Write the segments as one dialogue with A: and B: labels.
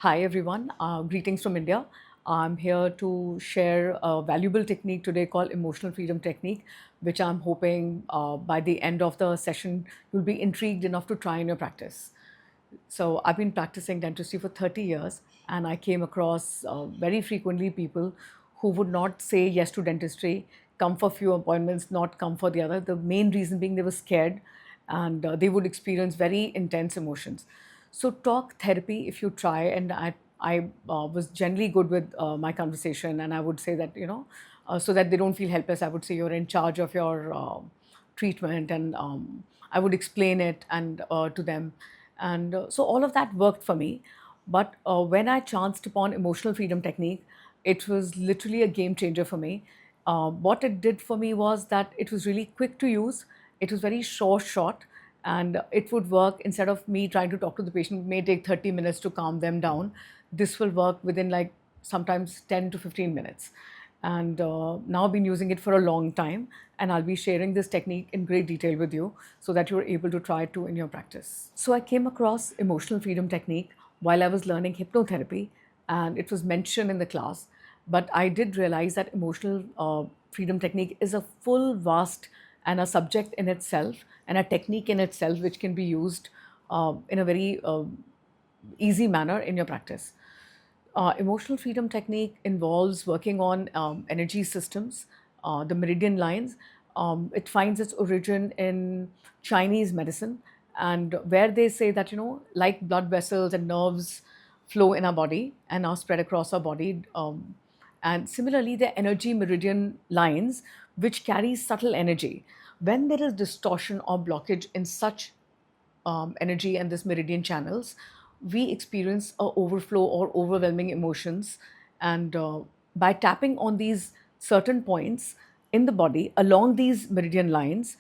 A: Hi everyone, greetings from India. I'm here to share a valuable technique today called emotional freedom technique, which I'm hoping by the end of the session you'll be intrigued enough to try in your practice. So I've been practicing dentistry for 30 years and I came across very frequently people who would not say yes to dentistry, come for few appointments, not come for the other. The main reason being they were scared and they would experience very intense emotions. So talk therapy, if you try, and I was generally good with my conversation, and I would say that so that they don't feel helpless. I would say you're in charge of your treatment, and I would explain it and to them, and so all of that worked for me. But when I chanced upon emotional freedom technique, it was literally a game changer for me. What it did for me was that it was really quick to use. It was very short, and it would work. Instead of me trying to talk to the patient, it may take 30 minutes to calm them down. This will work within like sometimes 10 to 15 minutes. And now I've been using it for a long time, and I'll be sharing this technique in great detail with you so that you're able to try it too in your practice. So I came across emotional freedom technique while I was learning hypnotherapy, and it was mentioned in the class. But I did realize that emotional freedom technique is a full, vast, and a subject in itself, and a technique in itself, which can be used in a very easy manner in your practice. Emotional freedom technique involves working on energy systems, the meridian lines. It finds its origin in Chinese medicine, and where they say that, like blood vessels and nerves flow in our body and are spread across our body. And similarly, the energy meridian lines, which carry subtle energy. When there is distortion or blockage in such energy and this meridian channels, we experience a overflow or overwhelming emotions. And by tapping on these certain points in the body along these meridian lines,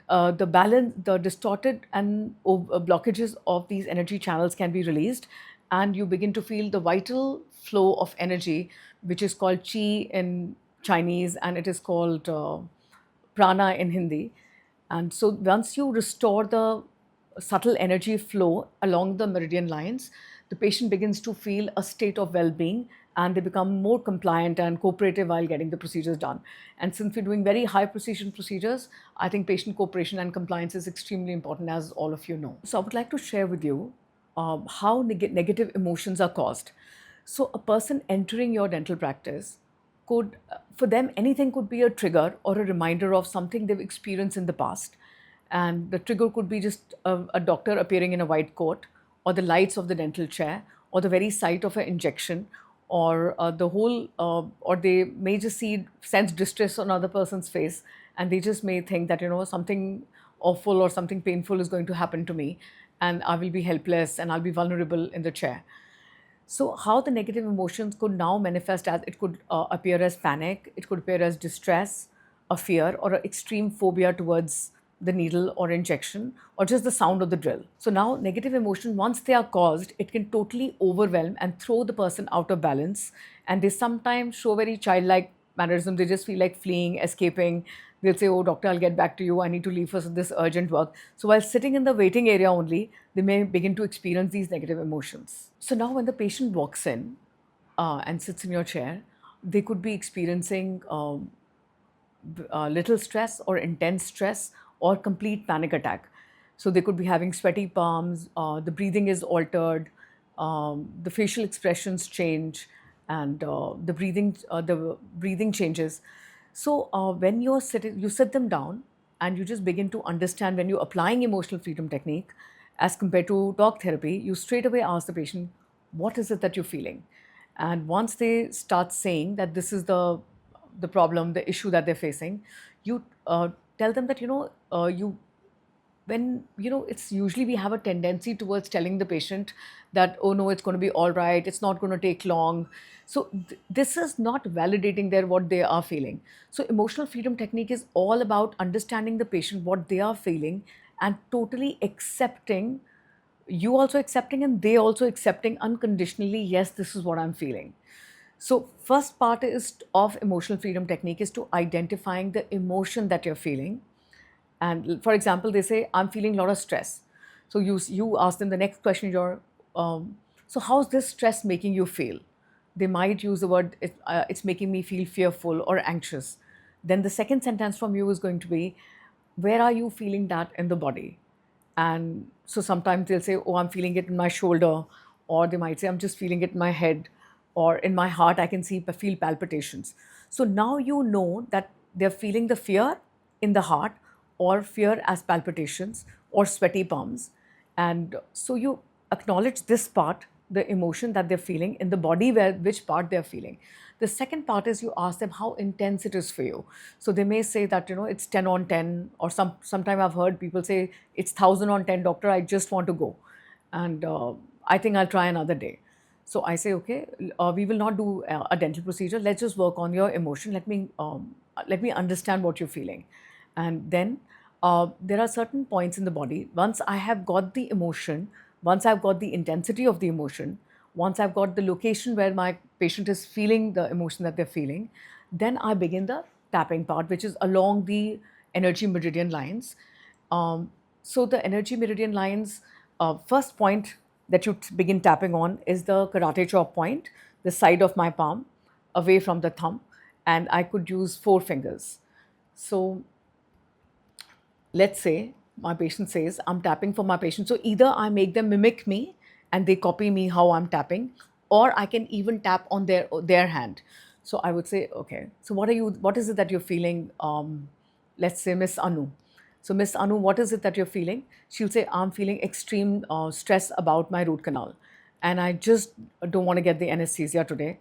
A: the balance, the distorted and blockages of these energy channels can be released, and you begin to feel the vital flow of energy, which is called chi in Chinese, and it is called prana in Hindi. And so once you restore the subtle energy flow along the meridian lines, the patient begins to feel a state of well-being, and they become more compliant and cooperative while getting the procedures done. And since we're doing very high precision procedures, I think patient cooperation and compliance is extremely important, as all of you know. So I would like to share with you how negative emotions are caused. So a person entering your dental practice could, for them, anything could be a trigger or a reminder of something they've experienced in the past. And the trigger could be just a doctor appearing in a white coat, or the lights of the dental chair, or the very sight of an injection, or or they may just sense distress on other person's face, and they just may think that, something awful or something painful is going to happen to me, and I will be helpless and I'll be vulnerable in the chair. So, how the negative emotions could now manifest as it could appear as panic, it could appear as distress, a fear, or an extreme phobia towards the needle or injection, or just the sound of the drill. So, now negative emotion, once they are caused, it can totally overwhelm and throw the person out of balance. And they sometimes show very childlike mannerism. They just feel like fleeing, escaping. They'll say, "Oh, doctor, I'll get back to you. I need to leave for this urgent work." So while sitting in the waiting area only, they may begin to experience these negative emotions. So now, when the patient walks in and sits in your chair, they could be experiencing little stress or intense stress or complete panic attack. So they could be having sweaty palms, the breathing is altered, the facial expressions change, and the breathing changes. So when you're sitting, you sit them down and you just begin to understand when you're applying emotional freedom technique as compared to talk therapy. You straight away ask the patient, what is it that you're feeling? And once they start saying that this is the problem, the issue that they're facing, you tell them that, you when it's usually we have a tendency towards telling the patient that, oh no, it's going to be all right, it's not going to take long. So this is not validating their what they are feeling. So emotional freedom technique is all about understanding the patient, what they are feeling, and totally accepting, you also accepting and they also accepting unconditionally, yes, this is what I'm feeling. So first part is of emotional freedom technique is to identifying the emotion that you're feeling. And for example, they say, I'm feeling a lot of stress. So you ask them the next question, you're So, how's this stress making you feel? They might use the word, it's making me feel fearful or anxious. Then the second sentence from you is going to be, where are you feeling that in the body? And so sometimes they'll say, oh, I'm feeling it in my shoulder, or they might say, I'm just feeling it in my head, or in my heart, I can feel palpitations. So now you know that they're feeling the fear in the heart, or fear as palpitations, or sweaty palms. And so you acknowledge this part, the emotion that they're feeling in the body, where which part they're feeling. The second part is you ask them how intense it is for you. So they may say that, it's 10 on 10, or sometime I've heard people say it's 1000 on 10, doctor, I just want to go. And I think I'll try another day. So I say, okay, we will not do a dental procedure. Let's just work on your emotion. Let me understand what you're feeling. And then there are certain points in the body. Once I have got the emotion, once I've got the intensity of the emotion, once I've got the location where my patient is feeling the emotion that they're feeling, then I begin the tapping part, which is along the energy meridian lines. So the energy meridian lines, first point that you begin tapping on is the karate chop point, the side of my palm, away from the thumb, and I could use 4 fingers. So let's say my patient says, I'm tapping for my patient. So either I make them mimic me and they copy me how I'm tapping, or I can even tap on their hand. So I would say, okay, so what is it that you're feeling? Let's say Miss Anu. So Miss Anu, what is it that you're feeling? She'll say, I'm feeling extreme stress about my root canal. And I just don't want to get the anesthesia today.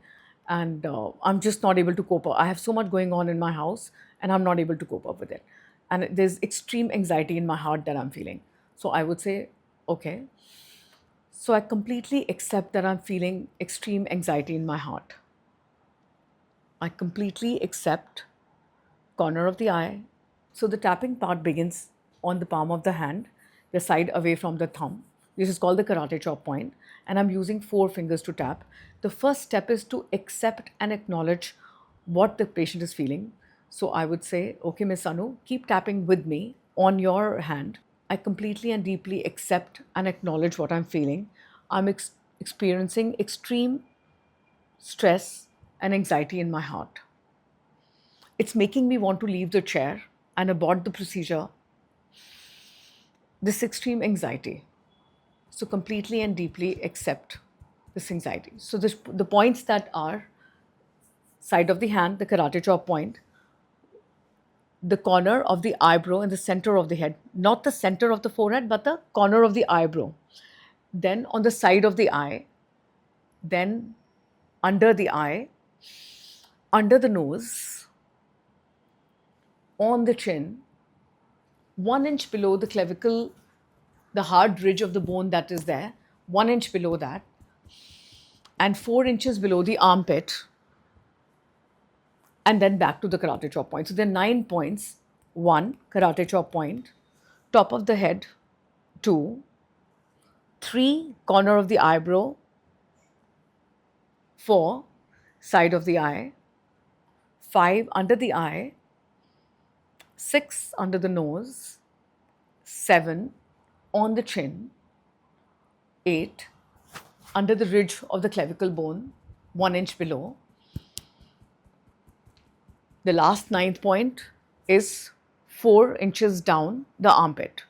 A: And I'm just not able to cope up. I have so much going on in my house and I'm not able to cope up with it. And there's extreme anxiety in my heart that I'm feeling. So I would say, okay, so I completely accept that I'm feeling extreme anxiety in my heart. I completely accept corner of the eye. So the tapping part begins on the palm of the hand, the side away from the thumb. This is called the karate chop point, and I'm using 4 fingers to tap. The first step is to accept and acknowledge what the patient is feeling. So I would say, okay, Miss Anu, keep tapping with me on your hand. I completely and deeply accept and acknowledge what I'm feeling. I'm experiencing extreme stress and anxiety in my heart. It's making me want to leave the chair and abort the procedure. This extreme anxiety. So completely and deeply accept this anxiety. So the points that are side of the hand, the karate chop point, the corner of the eyebrow and the center of the head, not the center of the forehead, but the corner of the eyebrow. Then on the side of the eye, then under the eye, under the nose, on the chin, 1 inch below the clavicle, the hard ridge of the bone that is there, 1 inch below that, and 4 inches below the armpit, and then back to the karate chop point. So there are 9 points. 1, karate chop point, top of the head, 2, 3, corner of the eyebrow, 4, side of the eye, 5, under the eye, 6, under the nose, 7, on the chin, 8, under the ridge of the clavicle bone, 1 inch below. The last ninth point is 4 inches down the armpit.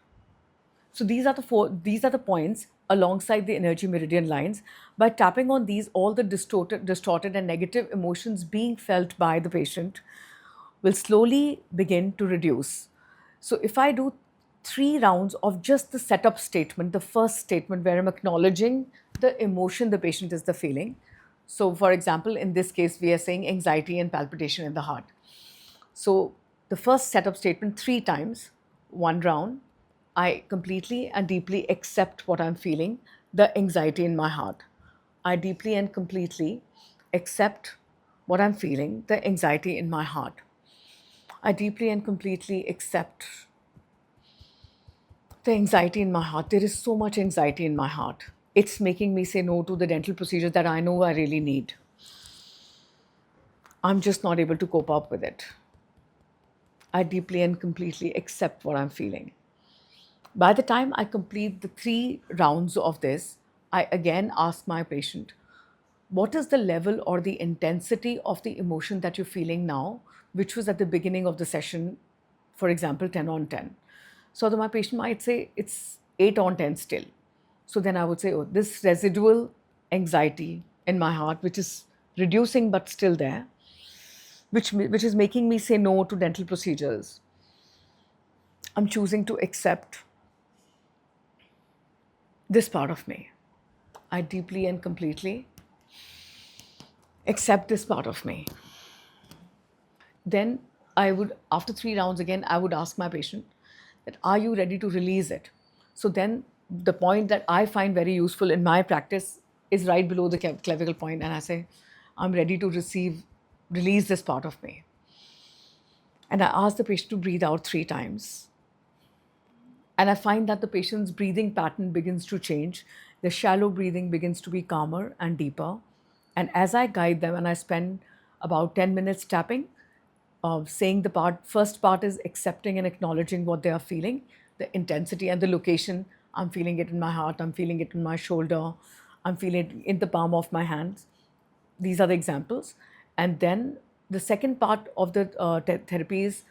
A: So these are the points alongside the energy meridian lines. By tapping on these, all the distorted and negative emotions being felt by the patient will slowly begin to reduce. So if I do 3 rounds of just the setup statement, the first statement where I'm acknowledging the emotion the patient is the feeling. So for example, in this case, we are saying anxiety and palpitation in the heart. So the first setup statement 3 times, 1 round, I completely and deeply accept what I'm feeling, the anxiety in my heart. I deeply and completely accept what I'm feeling, the anxiety in my heart. I deeply and completely accept the anxiety in my heart. There is so much anxiety in my heart. It's making me say no to the dental procedure that I know I really need. I'm just not able to cope up with it. I deeply and completely accept what I'm feeling. By the time I complete the 3 rounds of this, I again ask my patient, what is the level or the intensity of the emotion that you're feeling now, which was at the beginning of the session, for example, 10 on 10. So my patient might say it's 8 on 10 still. So then I would say, oh, this residual anxiety in my heart, which is reducing but still there, which is making me say no to dental procedures. I'm choosing to accept this part of me. I deeply and completely accept this part of me. Then I would, after 3 rounds again, I would ask my patient that, are you ready to release it? So then the point that I find very useful in my practice is right below the clavicle point, and I say, I'm ready to release this part of me. And I ask the patient to breathe out 3 times. And I find that the patient's breathing pattern begins to change. The shallow breathing begins to be calmer and deeper. And as I guide them, and I spend about 10 minutes tapping, saying first part is accepting and acknowledging what they are feeling, the intensity and the location. I'm feeling it in my heart, I'm feeling it in my shoulder, I'm feeling it in the palm of my hands. These are the examples. And then the second part of the therapy is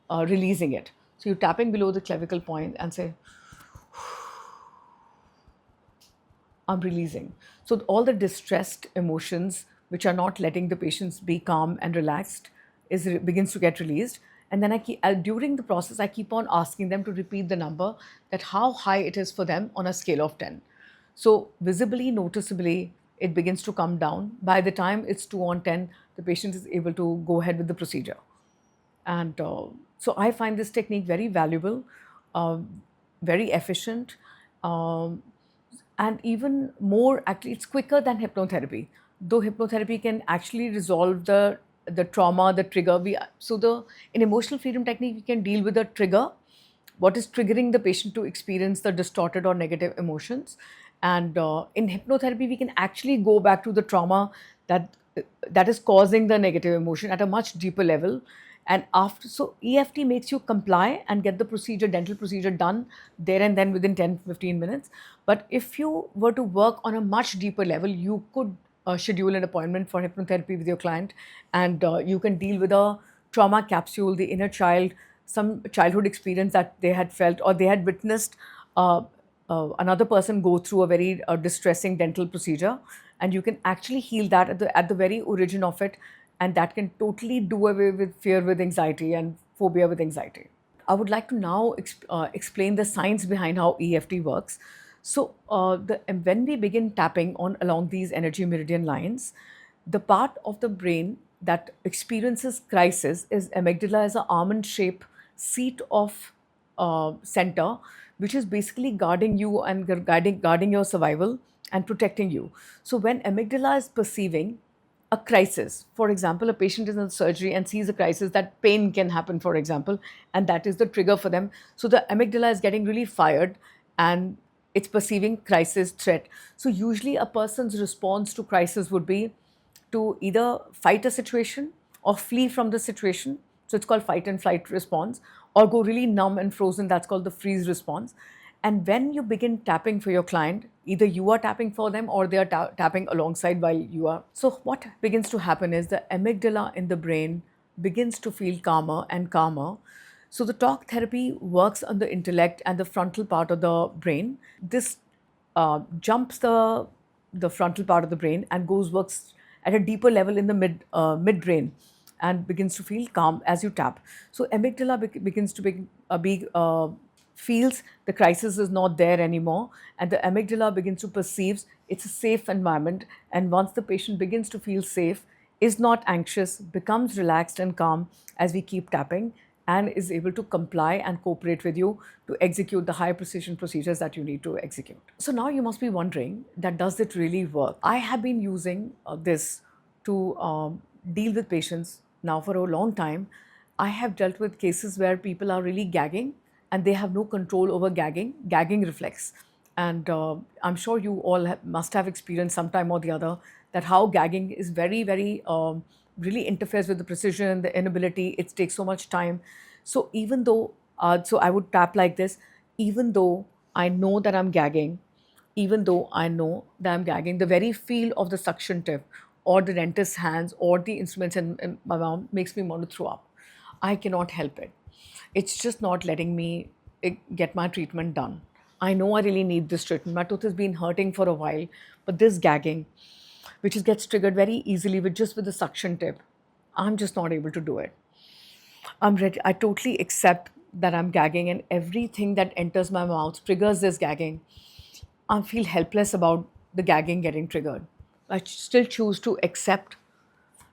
A: releasing it. So you're tapping below the clavicle point and say, I'm releasing. So all the distressed emotions, which are not letting the patients be calm and relaxed, begins to get released. And then during the process, I keep on asking them to repeat the number, that how high it is for them on a scale of 10. So visibly, noticeably, it begins to come down. By the time it's 2 on 10, the patient is able to go ahead with the procedure. And so I find this technique very valuable, uh, very efficient, and even more, actually, it's quicker than hypnotherapy. Though hypnotherapy can actually resolve the trauma, the trigger. In emotional freedom technique, we can deal with the trigger, what is triggering the patient to experience the distorted or negative emotions. And in hypnotherapy, we can actually go back to the trauma that is causing the negative emotion at a much deeper level. And so EFT makes you comply and get the dental procedure done there and then within 10-15 minutes. But if you were to work on a much deeper level, you could schedule an appointment for hypnotherapy with your client, and you can deal with a trauma capsule, the inner child, some childhood experience that they had felt or they had witnessed another person go through a very distressing dental procedure, and you can actually heal that at the very origin of it, and that can totally do away with fear with anxiety and phobia with anxiety. I would like to now explain the science behind how EFT works. So, when we begin tapping on along these energy meridian lines, the part of the brain that experiences crisis is amygdala, as an almond-shaped seat of center, which is basically guarding you and guarding your survival and protecting you. So, when amygdala is perceiving a crisis, for example, a patient is in surgery and sees a crisis, that pain can happen, for example, and that is the trigger for them. So the amygdala is getting really fired and it's perceiving crisis threat. So usually a person's response to crisis would be to either fight a situation or flee from the situation. So it's called fight and flight response, or go really numb and frozen. That's called the freeze response. And when you begin tapping for your client, either you are tapping for them or they are tapping alongside while you are. So, what begins to happen is the amygdala in the brain begins to feel calmer and calmer. So, the talk therapy works on the intellect and the frontal part of the brain. This jumps the frontal part of the brain and works at a deeper level in the midbrain and begins to feel calm as you tap. So amygdala begins to feels the crisis is not there anymore, and the amygdala begins to perceive it's a safe environment. And once the patient begins to feel safe, is not anxious, becomes relaxed and calm as we keep tapping, and is able to comply and cooperate with you to execute the high precision procedures that you need to execute. So now you must be wondering that does it really work? I have been using this to deal with patients now for a long time. I have dealt with cases where people are really gagging and they have no control over gagging reflex. And I'm sure you all must have experienced sometime or the other that how gagging is very, very really interferes with the precision, the inability. It takes so much time. So even though, so I would tap like this, even though I know that I'm gagging, even though I know that I'm gagging, the very feel of the suction tip or the dentist's hands or the instruments in my mouth makes me want to throw up. I cannot help it. It's just not letting me get my treatment done. I know I really need this treatment. My tooth has been hurting for a while, but this gagging, which gets triggered very easily with just with the suction tip, I'm just not able to do it. I'm ready. I totally accept that I'm gagging, and everything that enters my mouth triggers this gagging. I feel helpless about the gagging getting triggered. I still choose to accept,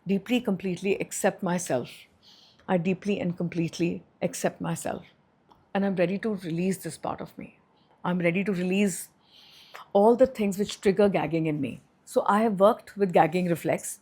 A: deeply, completely accept myself. I deeply and completely accept myself. And I'm ready to release this part of me. I'm ready to release all the things which trigger gagging in me. So I have worked with gagging reflex.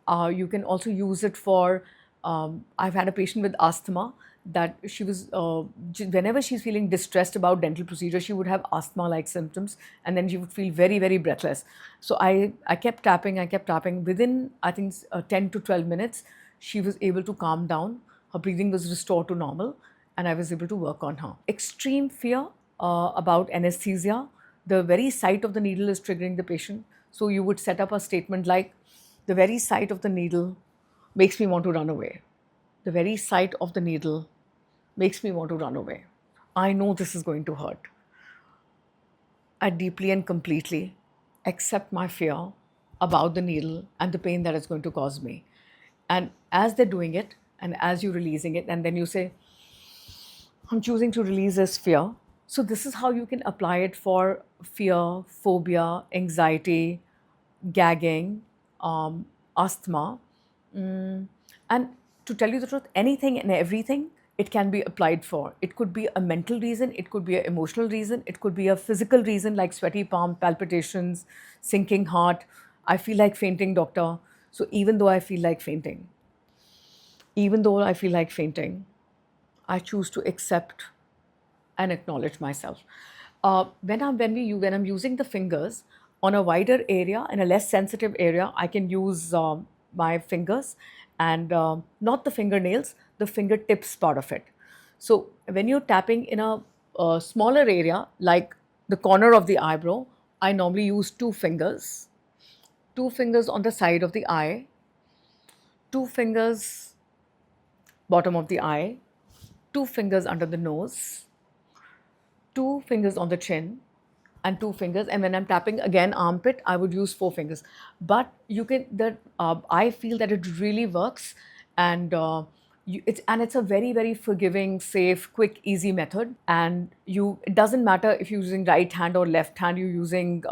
A: You can also use it for. I've had a patient with asthma that she was whenever she's feeling distressed about dental procedure, she would have asthma-like symptoms, and then she would feel very very breathless. So I kept tapping, I kept tapping. Within I think 10 to 12 minutes, she was able to calm down. Her breathing was restored to normal, and I was able to work on her. Extreme fear about anesthesia. The very sight of the needle is triggering the patient. So you would set up a statement like, the very sight of the needle makes me want to run away. The very sight of the needle makes me want to run away. I know this is going to hurt. I deeply and completely accept my fear about the needle and the pain that it's going to cause me. And as they're doing it, and as you're releasing it, and then you say, I'm choosing to release this fear. So, this is how you can apply it for fear, phobia, anxiety, gagging, asthma. And to tell you the truth, anything and everything it can be applied for. It could be a mental reason, it could be an emotional reason, it could be a physical reason like sweaty palm, palpitations, sinking heart. I feel like fainting, doctor. So, even though I feel like fainting, I choose to accept and acknowledge myself. When I'm using the fingers on a wider area and a less sensitive area, I can use my fingers and not the fingernails, the fingertips part of it. So when you're tapping in a smaller area like the corner of the eyebrow, I normally use two fingers on the side of the eye, two fingers bottom of the eye, two fingers under the nose, two fingers on the chin, and two fingers. And when I'm tapping again armpit, I would use four fingers. But you can that I feel that it really works, and it's a very very forgiving, safe, quick, easy method. And it doesn't matter if you're using right hand or left hand. You're using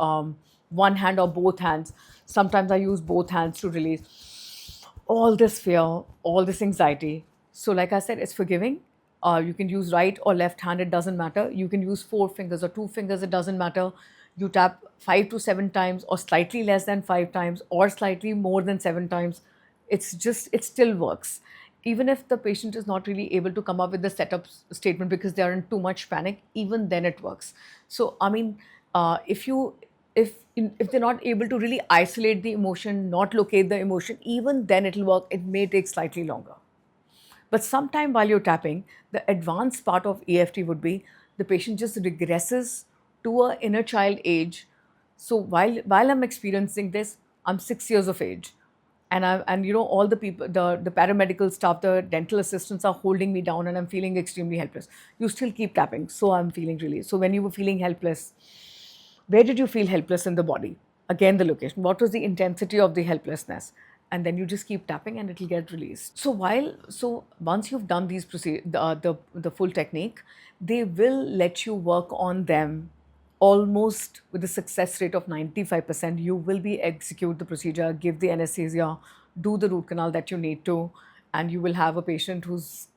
A: one hand or both hands. Sometimes I use both hands to release all this fear, all this anxiety. So, like I said, it's forgiving. You can use right or left hand, it doesn't matter. You can use four fingers or two fingers, it doesn't matter. You tap 5 to 7 times, or slightly less than 5 times, or slightly more than 7 times. It still works. Even if the patient is not really able to come up with the setup statement because they are in too much panic, even then it works. So, I mean, if you if they're not able to really isolate the emotion, not locate the emotion, even then it'll work. It may take slightly longer. But sometime while you're tapping, the advanced part of EFT would be the patient just regresses to a inner child age. So while I'm experiencing this, I'm 6 years of age. And all the people, the paramedical staff, the dental assistants are holding me down and I'm feeling extremely helpless. You still keep tapping. So I'm feeling relieved. So when you were feeling helpless, where did you feel helpless in the body? Again, the location. What was the intensity of the helplessness? And then you just keep tapping and it'll get released. So once you've done the full technique, they will let you work on them almost with a success rate of 95%. You will be execute the procedure, give the anesthesia, do the root canal that you need to, and you will have a patient who's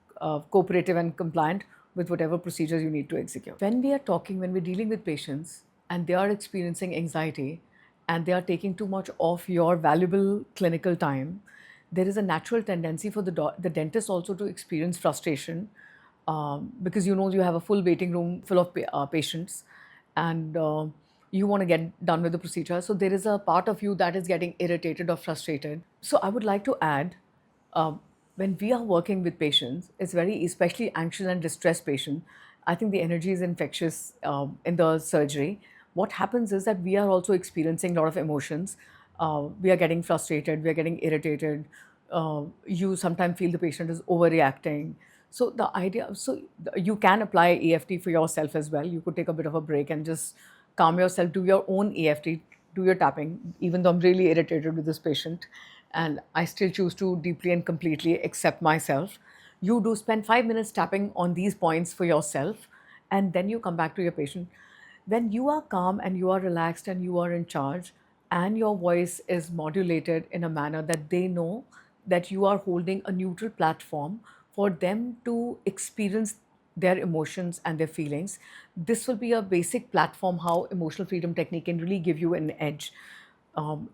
A: cooperative and compliant with whatever procedures you need to execute. When we're dealing with patients and they are experiencing anxiety and they are taking too much of your valuable clinical time, there is a natural tendency for the dentist also to experience frustration, because you have a full waiting room full of patients, and you want to get done with the procedure. So there is a part of you that is getting irritated or frustrated. So I would like to add, uh, when we are working with patients, it's very especially anxious and distressed patient. I think the energy is infectious in the surgery. what happens is that we are also experiencing a lot of emotions. We are getting frustrated, we are getting irritated. You sometimes feel the patient is overreacting. So the idea, you can apply EFT for yourself as well. You could take a bit of a break and just calm yourself, do your own EFT, do your tapping, even though I'm really irritated with this patient and I still choose to deeply and completely accept myself. You do spend 5 minutes tapping on these points for yourself, and then you come back to your patient. When you are calm and you are relaxed and you are in charge, and your voice is modulated in a manner that they know that you are holding a neutral platform for them to experience their emotions and their feelings, this will be a basic platform how emotional freedom technique can really give you an edge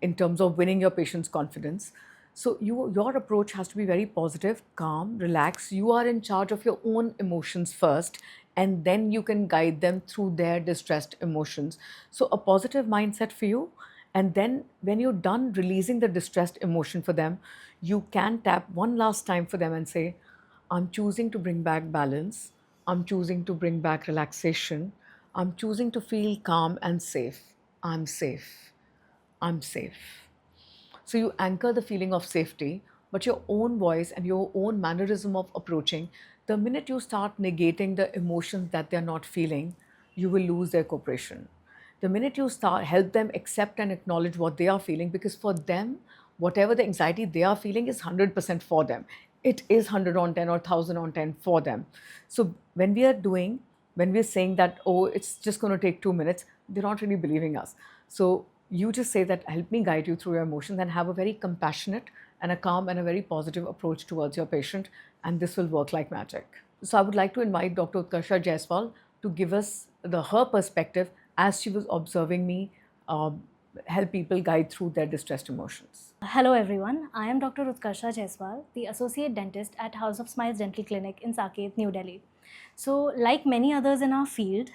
A: in terms of winning your patient's confidence. So your approach has to be very positive, calm, relaxed. You are in charge of your own emotions first, and then you can guide them through their distressed emotions. So a positive mindset for you. And then when you're done releasing the distressed emotion for them, you can tap one last time for them and say, I'm choosing to bring back balance. I'm choosing to bring back relaxation. I'm choosing to feel calm and safe. I'm safe. I'm safe. So you anchor the feeling of safety, but your own voice and your own mannerism of approaching, the minute you start negating the emotions that they're not feeling, you will lose their cooperation. The minute you start help them accept and acknowledge what they are feeling, because for them, whatever the anxiety they are feeling is 100% for them. It is 100 on 10 or 1000 on 10 for them. So when we're saying that, oh, it's just going to take 2 minutes, they're not really believing us. So you just say that, help me guide you through your emotions, and have a very compassionate and a calm and a very positive approach towards your patient, and this will work like magic. So I would like to invite Dr. Utkarsha Jaiswal to give us her perspective as she was observing me help people guide through their distressed emotions.
B: Hello everyone, I am Dr. Utkarsha Jaiswal, the Associate Dentist at House of Smiles Dental Clinic in Saket, New Delhi. So like many others in our field,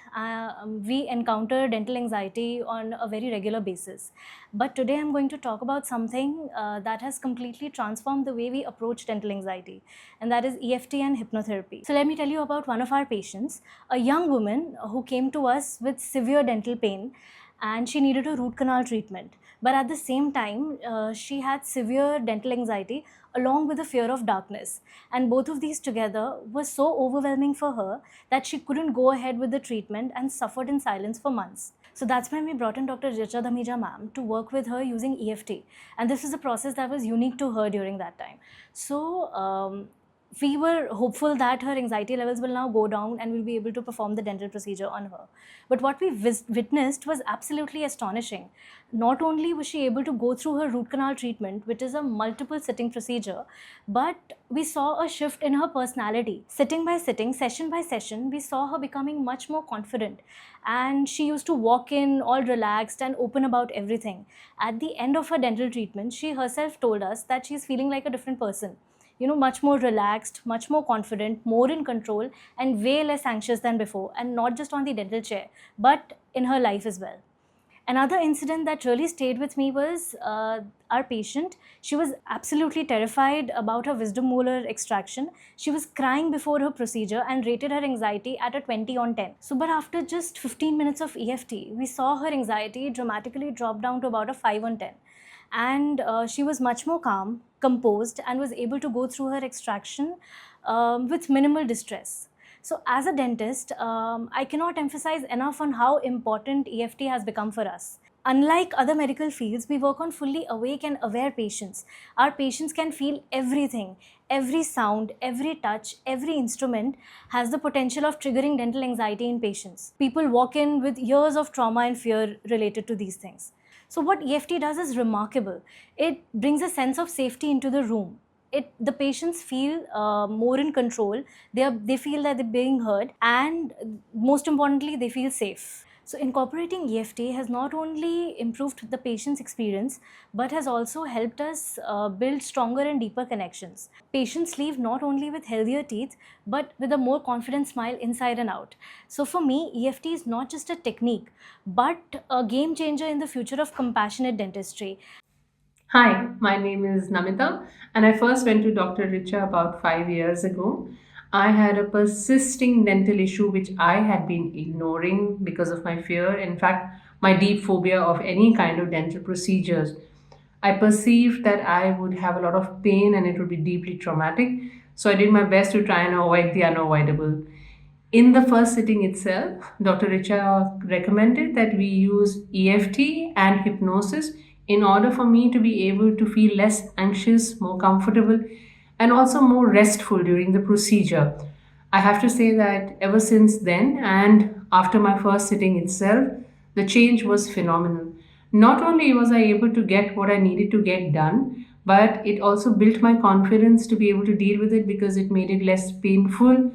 B: we encounter dental anxiety on a very regular basis. But today I'm going to talk about something that has completely transformed the way we approach dental anxiety, and that is EFT and hypnotherapy. So let me tell you about one of our patients, a young woman who came to us with severe dental pain and she needed a root canal treatment. But at the same time, she had severe dental anxiety along with the fear of darkness. And both of these together was so overwhelming for her that she couldn't go ahead with the treatment and suffered in silence for months. So that's when we brought in Dr. Richa Dhamija ma'am to work with her using EFT. And this is a process that was unique to her during that time. So we were hopeful that her anxiety levels will now go down and we'll be able to perform the dental procedure on her. But what we witnessed was absolutely astonishing. Not only was she able to go through her root canal treatment, which is a multiple sitting procedure, but we saw a shift in her personality. Sitting by sitting, session by session, we saw her becoming much more confident. And she used to walk in all relaxed and open about everything. At the end of her dental treatment, she herself told us that she's feeling like a different person, much more relaxed, much more confident, more in control, and way less anxious than before, and not just on the dental chair, but in her life as well. Another incident that really stayed with me was our patient. She was absolutely terrified about her wisdom molar extraction. She was crying before her procedure and rated her anxiety at a 20 on 10. So, but after just 15 minutes of EFT, we saw her anxiety dramatically drop down to about a 5 on 10. And she was much more calm, composed, and was able to go through her extraction with minimal distress. So as a dentist, I cannot emphasize enough on how important EFT has become for us. Unlike other medical fields, we work on fully awake and aware patients. Our patients can feel everything. Every sound, every touch, every instrument has the potential of triggering dental anxiety in patients. People walk in with years of trauma and fear related to these things. So what EFT does is remarkable. It brings a sense of safety into the room. The patients feel more in control. They feel that they're being heard, and most importantly, they feel safe. So incorporating EFT has not only improved the patient's experience, but has also helped us build stronger and deeper connections. Patients leave not only with healthier teeth, but with a more confident smile inside and out. So for me, EFT is not just a technique, but a game changer in the future of compassionate dentistry.
C: Hi, my name is Namita, and I first went to Dr. Richa about 5 years ago. I had a persisting dental issue which I had been ignoring because of my fear. In fact, my deep phobia of any kind of dental procedures. I perceived that I would have a lot of pain and it would be deeply traumatic. So I did my best to try and avoid the unavoidable. In the first sitting itself, Dr. Richa recommended that we use EFT and hypnosis in order for me to be able to feel less anxious, more comfortable, and also more restful during the procedure. I have to say that ever since then and after my first sitting itself, the change was phenomenal. Not only was I able to get what I needed to get done, but it also built my confidence to be able to deal with it because it made it less painful.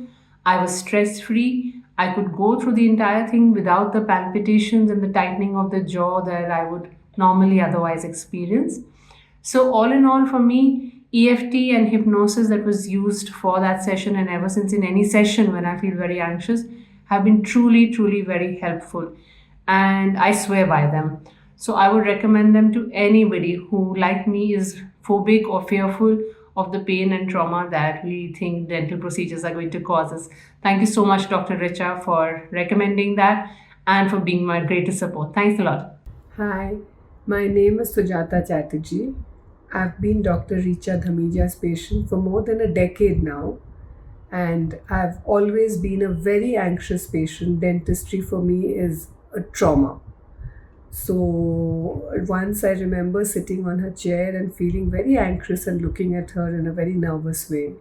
C: I was stress free. I could go through the entire thing without the palpitations and the tightening of the jaw that I would normally otherwise experience. So, all in all, for me, EFT and hypnosis that was used for that session, and ever since in any session when I feel very anxious, have been truly, truly very helpful. And I swear by them. So, I would recommend them to anybody who, like me, is phobic or fearful of the pain and trauma that we think dental procedures are going to cause us. Thank you so much, Dr. Richa, for recommending that and for being my greatest support. Thanks a lot.
D: Hi, my name is Sujata Chatterjee. I've been Dr. Richa Dhamija's patient for more than a decade now, and I've always been a very anxious patient. Dentistry for me is a trauma. So once I remember sitting on her chair and feeling very anxious and looking at her in a very nervous way.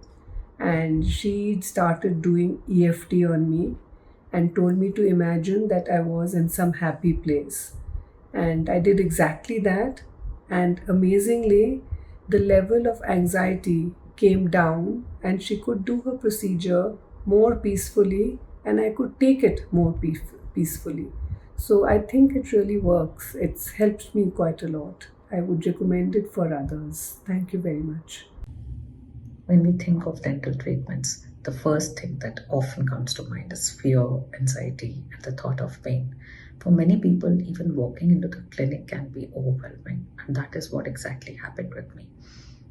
D: And she started doing EFT on me and told me to imagine that I was in some happy place. And I did exactly that. And amazingly, the level of anxiety came down and she could do her procedure more peacefully and I could take it more peacefully. So I think it really works. It's helped me quite a lot. I would recommend it for others. Thank you very much.
E: When we think of dental treatments, the first thing that often comes to mind is fear, anxiety, and the thought of pain. For many people, even walking into the clinic can be overwhelming, and that is what exactly happened with me.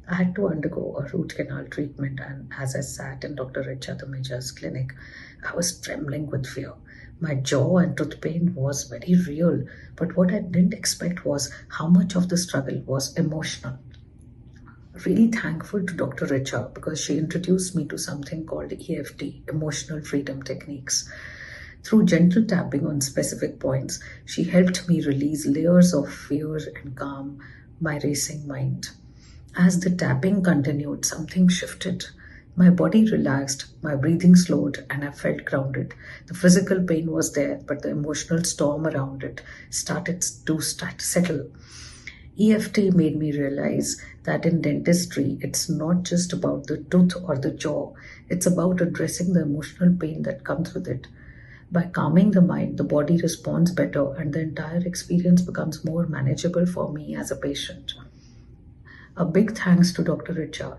E: I had to undergo a root canal treatment, and as I sat in Dr. Richa Dhameja's clinic, I was trembling with fear. My jaw and tooth pain was very real, but what I didn't expect was how much of the struggle was emotional. Really thankful to Dr. Richa because she introduced me to something called EFT, Emotional Freedom Techniques. Through gentle tapping on specific points, she helped me release layers of fear and calm my racing mind. As the tapping continued, something shifted. My body relaxed, my breathing slowed, and I felt grounded. The physical pain was there, but the emotional storm around it started to settle. EFT made me realize that in dentistry, it's not just about the tooth or the jaw, it's about addressing the emotional pain that comes with it. By calming the mind, the body responds better, and the entire experience becomes more manageable for me as a patient. A big thanks to Dr. Richa.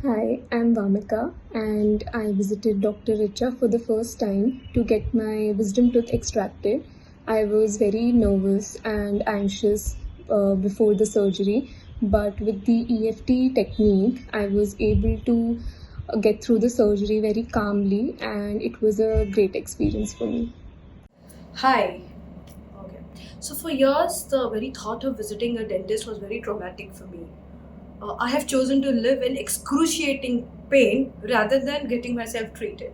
F: Hi, I'm Vamika and I visited Dr. Richa for the first time to get my wisdom tooth extracted. I was very nervous and anxious before the surgery, but with the EFT technique, I was able to get through the surgery very calmly, and it was a great experience for me.
G: Hi. Okay. So for years, the very thought of visiting a dentist was very traumatic for me. I have chosen to live in excruciating pain rather than getting myself treated.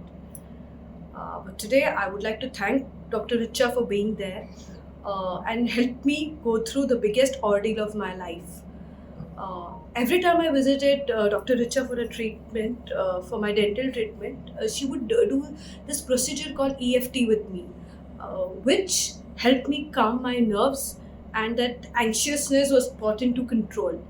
G: But today, I would like to thank Dr. Richa for being there and helped me go through the biggest ordeal of my life. Every time I visited Dr. Richa for a treatment, for my dental treatment, she would do this procedure called EFT with me, which helped me calm my nerves, and that anxiousness was brought into control.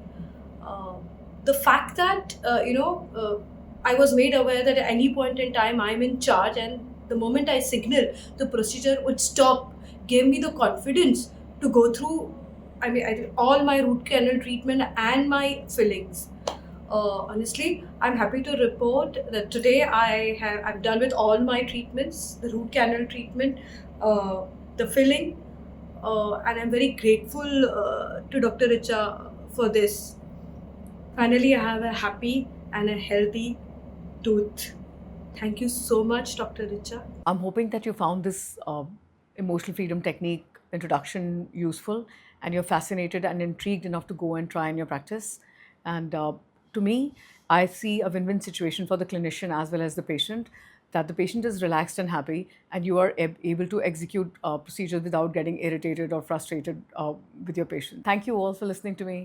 G: The fact that I was made aware that at any point in time I'm in charge, and the moment I signal, the procedure would stop, gave me the confidence to go through. I did all my root canal treatment and my fillings. Honestly, I'm happy to report that today I'm done with all my treatments, the root canal treatment, the filling, and I'm very grateful to Dr. Richa for this. Finally, I have a happy and a healthy tooth. Thank you so much, Dr. Richa.
A: I'm hoping that you found this emotional freedom technique introduction useful, and you're fascinated and intrigued enough to go and try in your practice. And to me, I see a win-win situation for the clinician as well as the patient, that the patient is relaxed and happy, and you are able to execute procedures without getting irritated or frustrated with your patient. Thank you all for listening to me.